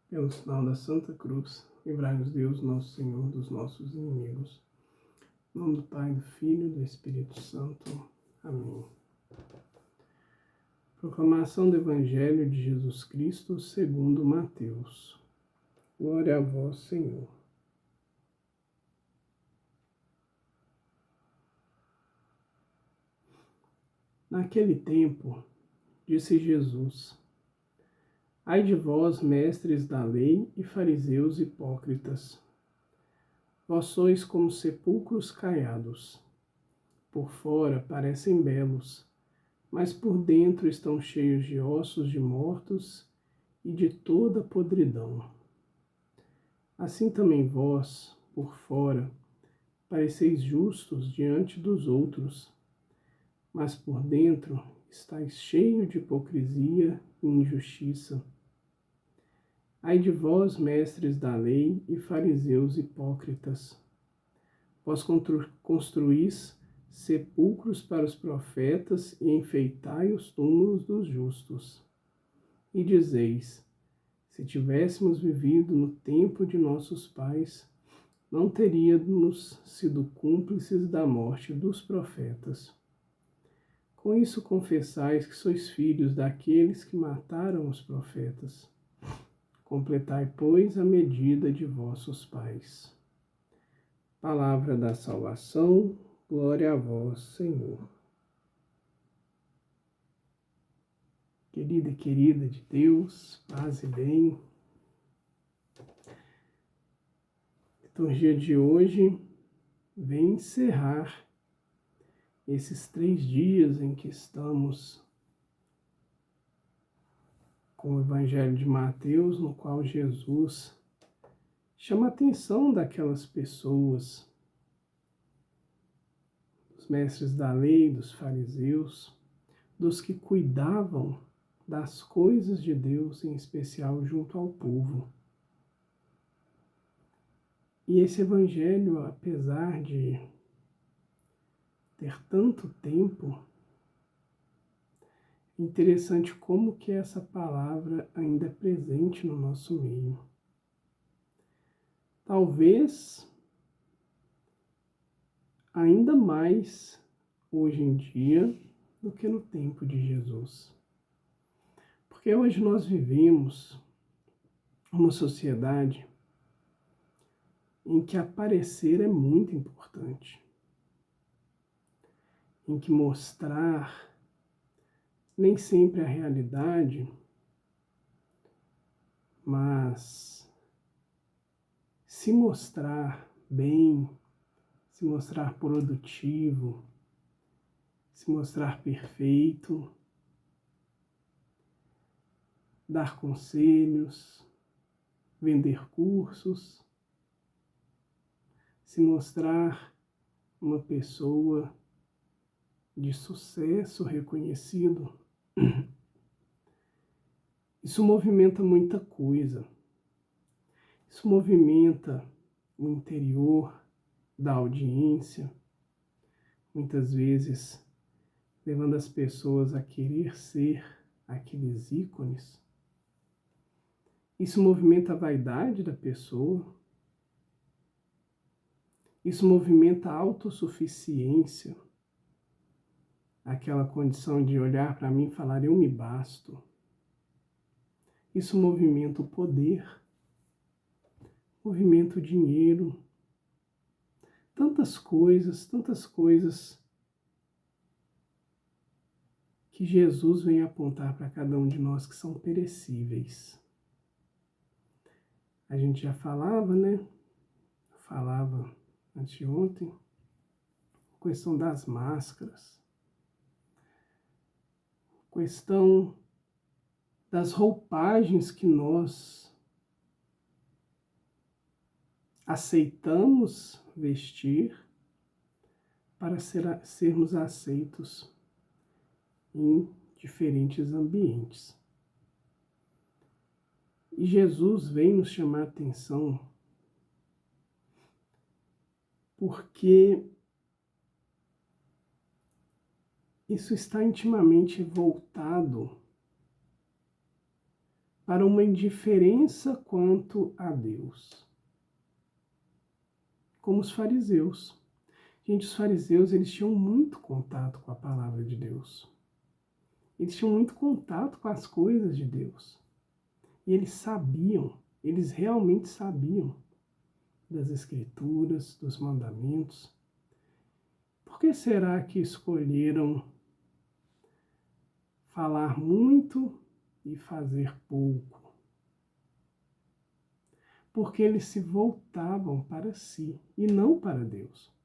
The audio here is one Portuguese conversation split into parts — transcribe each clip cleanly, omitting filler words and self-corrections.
Pelo sinal da Santa Cruz, livrai-nos Deus, nosso Senhor, dos nossos inimigos. Em nome do Pai, do Filho e do Espírito Santo. Amém. Proclamação do Evangelho de Jesus Cristo segundo Mateus. Glória a vós, Senhor. Naquele tempo, disse Jesus: Ai de vós, mestres da lei e fariseus hipócritas! Vós sois como sepulcros caiados. Por fora parecem belos, mas por dentro estão cheios de ossos de mortos e de toda podridão. Assim também vós, por fora, pareceis justos diante dos outros, mas por dentro estáis cheios de hipocrisia e injustiça. Ai de vós, mestres da lei e fariseus hipócritas! Vós construís sepulcros para os profetas e enfeitai os túmulos dos justos. E dizeis: se tivéssemos vivido no tempo de nossos pais, não teríamos sido cúmplices da morte dos profetas. Com isso confessais que sois filhos daqueles que mataram os profetas. Completai, pois, a medida de vossos pais. Palavra da salvação, glória a vós, Senhor. Querida e querida de Deus, paz e bem. A liturgia de hoje vem encerrar esses 3 dias em que estamos com o Evangelho de Mateus, no qual Jesus chama a atenção daquelas pessoas, dos mestres da lei, dos fariseus, dos que cuidavam das coisas de Deus, em especial junto ao povo. E esse Evangelho, apesar de ter tanto tempo, é interessante como que essa palavra ainda é presente no nosso meio. Talvez ainda mais hoje em dia do que no tempo de Jesus. Porque hoje nós vivemos uma sociedade em que aparecer é muito importante, em que mostrar nem sempre a realidade, mas se mostrar bem, se mostrar produtivo, se mostrar perfeito, dar conselhos, vender cursos, se mostrar uma pessoa de sucesso reconhecido. Isso movimenta muita coisa. Isso movimenta o interior da audiência, muitas vezes levando as pessoas a querer ser aqueles ícones. Isso movimenta a vaidade da pessoa. Isso movimenta a autossuficiência, aquela condição de olhar para mim e falar, eu me basto. Isso movimenta o poder, movimenta o dinheiro, tantas coisas que Jesus vem apontar para cada um de nós que são perecíveis. A gente já falava, né? Falava anteontem, questão das máscaras, questão das roupagens que nós aceitamos vestir para sermos aceitos em diferentes ambientes. E Jesus vem nos chamar a atenção porque isso está intimamente voltado para uma indiferença quanto a Deus. Como os fariseus. Gente, os fariseus, eles tinham muito contato com a palavra de Deus. Eles tinham muito contato com as coisas de Deus. E eles sabiam, eles realmente sabiam das Escrituras, dos mandamentos. Por que será que escolheram falar muito e fazer pouco? Porque eles se voltavam para si e não para Deus.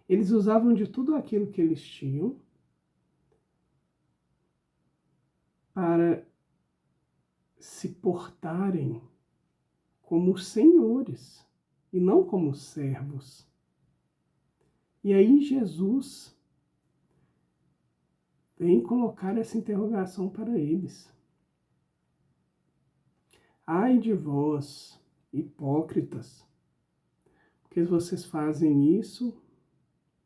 Eles usavam de tudo aquilo que eles tinham para se portarem como senhores e não como servos. E aí Jesus vem colocar essa interrogação para eles. Ai de vós, hipócritas, porque vocês fazem isso,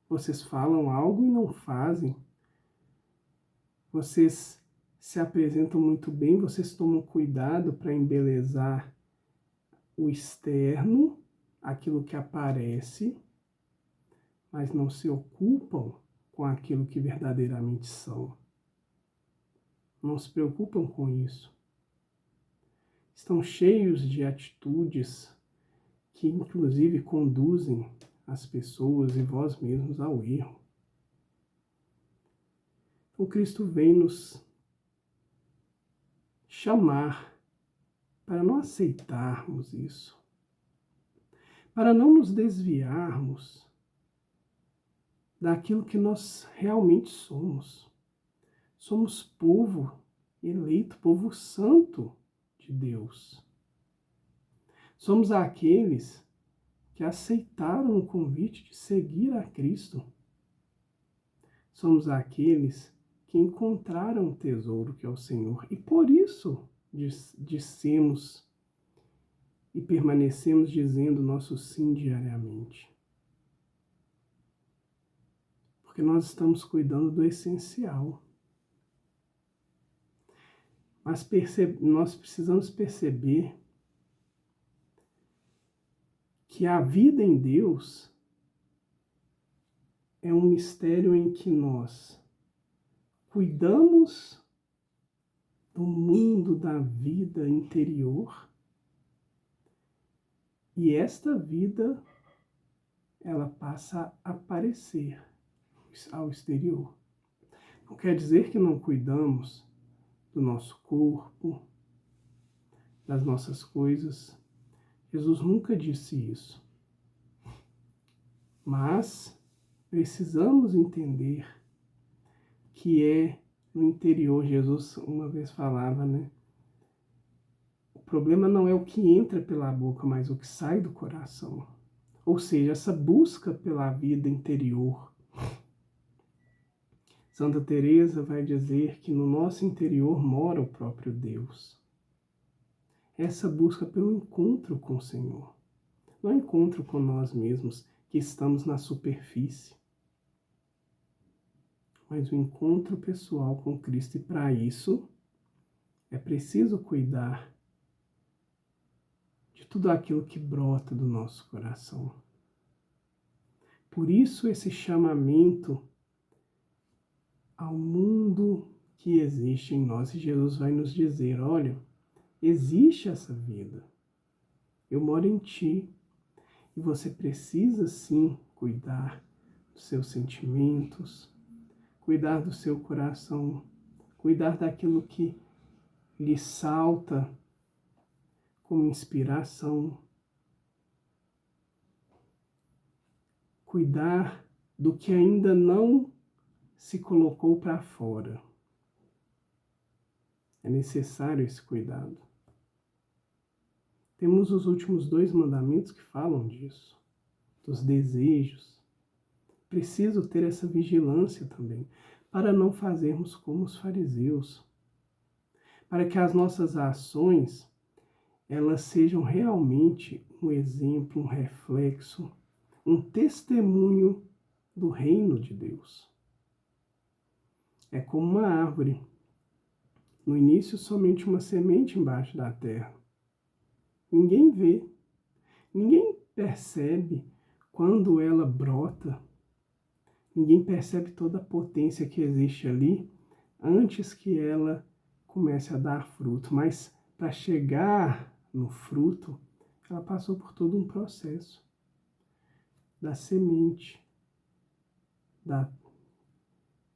vocês falam algo e não fazem. Vocês se apresentam muito bem, vocês tomam cuidado para embelezar o externo, aquilo que aparece, mas não se ocupam com aquilo que verdadeiramente são. Não se preocupam com isso. Estão cheios de atitudes que inclusive conduzem as pessoas e vós mesmos ao erro. Então Cristo vem nos chamar para não aceitarmos isso, para não nos desviarmos daquilo que nós realmente somos. Somos povo eleito, povo santo de Deus. Somos aqueles que aceitaram o convite de seguir a Cristo. Somos aqueles que encontraram o tesouro que é o Senhor. E por isso dissemos e permanecemos dizendo nosso sim diariamente. Porque nós estamos cuidando do essencial. Mas nós precisamos perceber que a vida em Deus é um mistério em que nós cuidamos do mundo da vida interior e esta vida ela passa a aparecer ao exterior. Não quer dizer que não cuidamos do nosso corpo, das nossas coisas. Jesus nunca disse isso. Mas precisamos entender que é no interior. Jesus uma vez falava, né? O problema não é o que entra pela boca, mas o que sai do coração. Ou seja, essa busca pela vida interior. Santa Teresa vai dizer que no nosso interior mora o próprio Deus. Essa busca pelo encontro com o Senhor. Não encontro com nós mesmos, que estamos na superfície. Mas o encontro pessoal com Cristo. E para isso, é preciso cuidar de tudo aquilo que brota do nosso coração. Por isso esse chamamento ao mundo que existe em nós. E Jesus vai nos dizer, olha, existe essa vida. Eu moro em ti. E você precisa sim cuidar dos seus sentimentos, cuidar do seu coração, cuidar daquilo que lhe salta como inspiração, cuidar do que ainda não se colocou para fora. É necessário esse cuidado. Temos os últimos 2 mandamentos que falam disso, dos desejos. Preciso ter essa vigilância também, para não fazermos como os fariseus, para que as nossas ações elas sejam realmente um exemplo, um reflexo, um testemunho do reino de Deus. É como uma árvore No início, somente uma semente embaixo da terra. Ninguém vê, ninguém percebe quando ela brota, ninguém percebe toda a potência que existe ali antes que ela comece a dar fruto. Mas para chegar no fruto, ela passou por todo um processo da semente,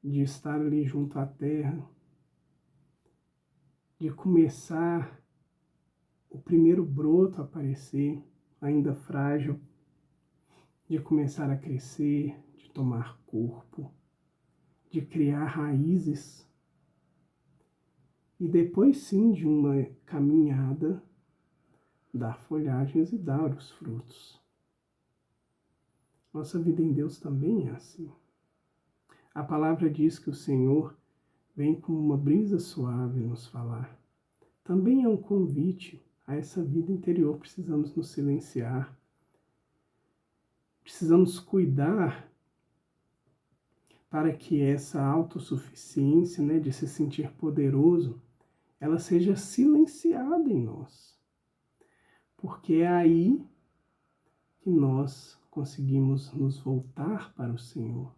de estar ali junto à terra, de começar o primeiro broto a aparecer, ainda frágil, de começar a crescer, de tomar corpo, de criar raízes e depois sim de uma caminhada dar folhagens e dar os frutos. Nossa vida em Deus também é assim. A palavra diz que o Senhor vem como uma brisa suave nos falar. Também é um convite a essa vida interior. Precisamos nos silenciar, precisamos cuidar para que essa autossuficiência, de se sentir poderoso, ela seja silenciada em nós. Porque é aí que nós conseguimos nos voltar para o Senhor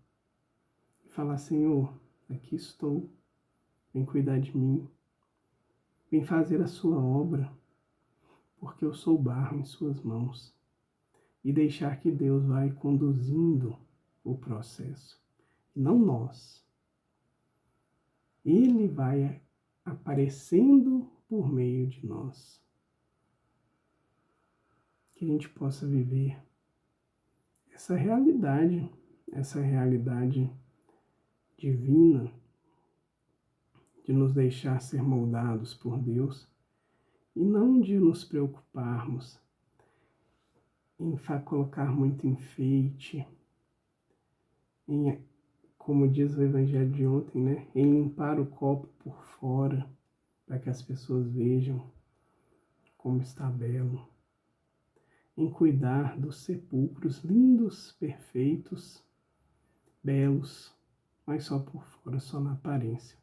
e falar: Senhor, aqui estou, vem cuidar de mim, vem fazer a sua obra, porque eu sou barro em suas mãos. E deixar que Deus vai conduzindo o processo, não nós. Ele vai aparecendo por meio de nós. Que a gente possa viver essa realidade divina, de nos deixar ser moldados por Deus e não de nos preocuparmos em colocar muito enfeite, como diz o Evangelho de ontem, em limpar o copo por fora, para que as pessoas vejam como está belo, em cuidar dos sepulcros lindos, perfeitos, belos, mas só por fora, só na aparência.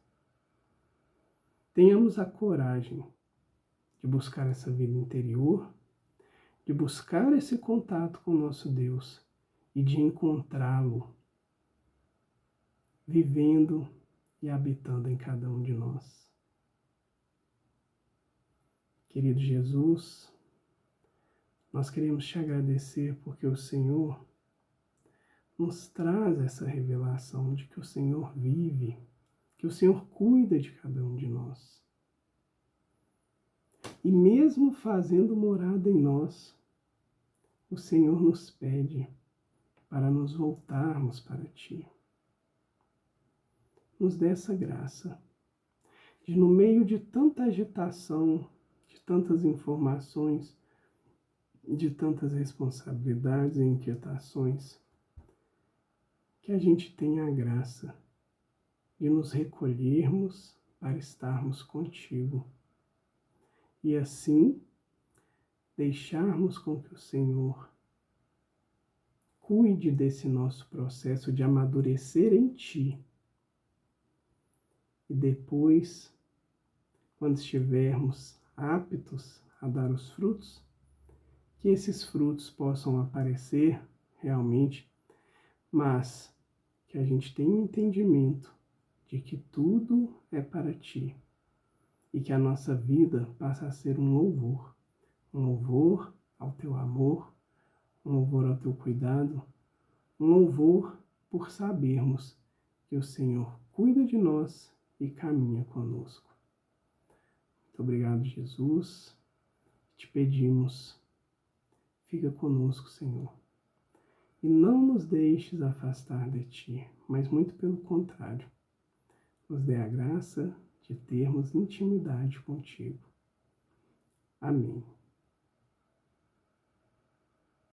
Tenhamos a coragem de buscar essa vida interior, de buscar esse contato com o nosso Deus e de encontrá-lo vivendo e habitando em cada um de nós. Querido Jesus, nós queremos te agradecer porque o Senhor nos traz essa revelação de que o Senhor vive, que o Senhor cuida de cada um de nós. E mesmo fazendo morada em nós, o Senhor nos pede para nos voltarmos para Ti. Nos dê essa graça de, no meio de tanta agitação, de tantas informações, de tantas responsabilidades e inquietações, que a gente tenha a graça de nos recolhermos para estarmos contigo e assim deixarmos com que o Senhor cuide desse nosso processo de amadurecer em Ti. E depois, quando estivermos aptos a dar os frutos, que esses frutos possam aparecer realmente, mas que a gente tenha um entendimento de que tudo é para Ti e que a nossa vida passa a ser um louvor ao Teu amor, um louvor ao Teu cuidado, um louvor por sabermos que o Senhor cuida de nós e caminha conosco. Muito obrigado, Jesus. Te pedimos, fica conosco, Senhor. E não nos deixes afastar de Ti, mas muito pelo contrário, nos dê a graça de termos intimidade contigo. Amém.